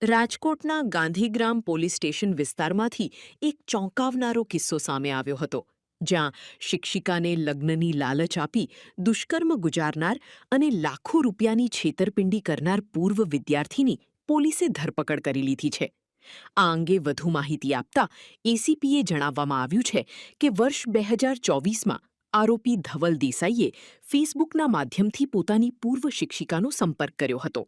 રાજકોટના Gandhigram police station વિસ્તારમાંથી એક ચોંકાવનારો કિસ્સો સામે આવ્યો હતો, જ્યાં શિક્ષિકાને લગ્નની લાલચ આપી દુષ્કર્મ ગુજારનાર અને લાખો રૂપિયાની છેતરપિંડી કરનાર પૂર્વ વિદ્યાર્થીની પોલીસે ધરપકડ કરી લીધી છે. આ અંગે વધુ માહિતી આપતા એસીપીએ જણાવવામાં આવ્યું છે કે વર્ષ 2024માં આરોપી ધવલ દેસાઈએ ફેસબુકના માધ્યમથી પોતાની પૂર્વ શિક્ષિકાનો સંપર્ક કર્યો હતો.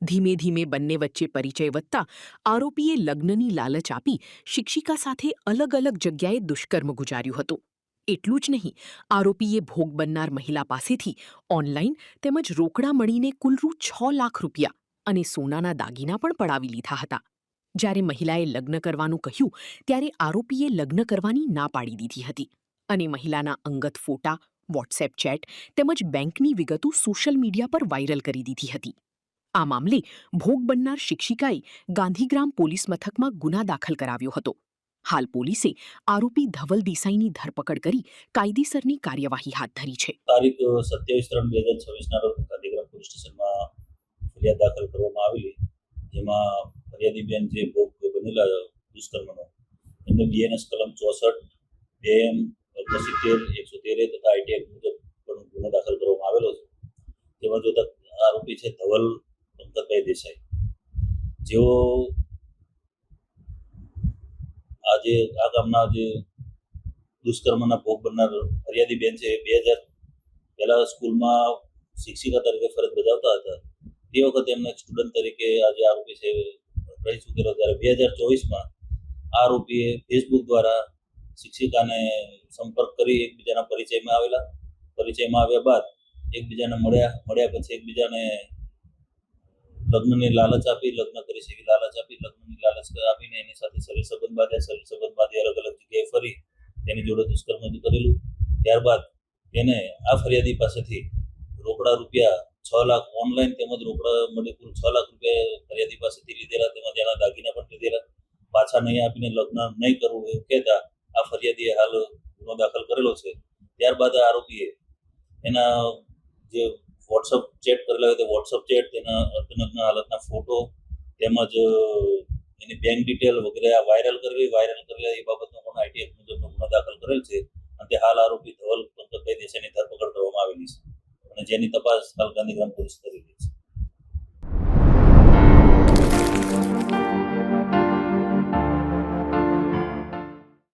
ધીમે ધીમે બંને વચ્ચે પરિચય વધતા આરોપીએ લગ્નની લાલચ આપી શિક્ષિકા સાથે અલગ અલગ જગ્યાએ દુષ્કર્મ ગુજાર્યું હતું. એટલું જ નહીં, આરોપીએ ભોગ બનનાર મહિલા પાસેથી ઓનલાઈન તેમજ રોકડા મળીને કુલ રૂ 6 લાખ રૂપિયા અને સોનાના દાગીના પણ પડાવી લીધા હતા. જ્યારે મહિલાએ લગ્ન કરવાનું કહ્યું ત્યારે આરોપીએ લગ્ન કરવાની ના પાડી દીધી હતી અને મહિલાના અંગત ફોટા, વોટ્સએપ ચેટ તેમજ બેંકની વિગતો સોશિયલ મીડિયા પર વાયરલ કરી દીધી હતી. આ મામલે ભોગ બનનાર શિક્ષિકાએ ગાંધીગ્રામ પોલીસ મથકમાં ગુના દાખલ કરાવ્યો હતો. હાલ પોલીસે આરોપી ધવલ દેસાઈની ધરપકડ કરી કાયદેસરની કાર્યવાહી હાથ ધરી છે. તારીખ 27/3/2026 ના રોજ ગાંધીગ્રામ પોલીસ સ્ટેશનમાં ફરિયાદ દાખલ કરવામાં આવેલી, જેમાં ફરિયાદી બેન જે ભોગ બનેલા દુષ્કર્મનો એમને બીએનએસ કલમ 64, 2M, 70, 113 તથા આઈટી એક્ટ મુજબ પણ ગુનો દાખલ કરવામાં આવેલો છે. તેમાં જોતા આરોપી છે ધવલ પંકજભાઈ દેસાઈ, જેઓ આજે આ ગામના જે દુષ્કર્મના ભોગ બનનાર ફરિયાદી બેન છે, 2000 પહેલા સ્કૂલમાં શિક્ષિકા તરીકે ફરજ બજાવતા હતા. તે વખતે એમને સ્ટુડન્ટ તરીકે આજે આરોપી છે રહી ચૂકેલો. ત્યારે 2024માં આરોપીએ ફેસબુક દ્વારા શિક્ષિકાને સંપર્ક કરી એકબીજાના પરિચયમાં આવ્યા બાદ એકબીજાને મળ્યા પછી એકબીજાને લગ્નની લાલચ આપી, લગ્ન આપીને એની સાથે શરીર સંબંધ બાંધી અલગ અલગ જગ્યાએ ફરી તેની જોડે દુષ્કર્મ કરેલું. ત્યારબાદ તેને આ ફરિયાદી પાસેથી રોકડા રૂપિયા 6 લાખ ઓનલાઈન તેમજ રોકડા મળી કુલ 6 લાખ રૂપિયા ફરિયાદી પાસેથી લીધેલા, તેમજ એના દાગીના પણ લીધેલા. પાછા નહીં આપીને લગ્ન નહીં કરવું એવું કહેતા આ ફરિયાદીએ હાલ ગુનો દાખલ કરેલો છે. ત્યારબાદ આરોપીએ એના જે વોટ્સઅપ ચેટ કરેલા હોય તે વોટ્સઅપ ચેટ, તેના અર્ધનગ્ન હાલતના ફોટો તેમજ એની બેંક ડિટેલ વગેરે વાયરલ કરેલા એ બાબતનો પણ આઈટી એક્ટ મુજબનો ગુનો દાખલ કરેલ છે. અને હાલ આરોપી ધવલ પંકજભાઈ દેસાઈની ધરપકડ કરવામાં આવેલી છે અને જેની તપાસ હાલ ગાંધીગ્રામ પોલીસ કરી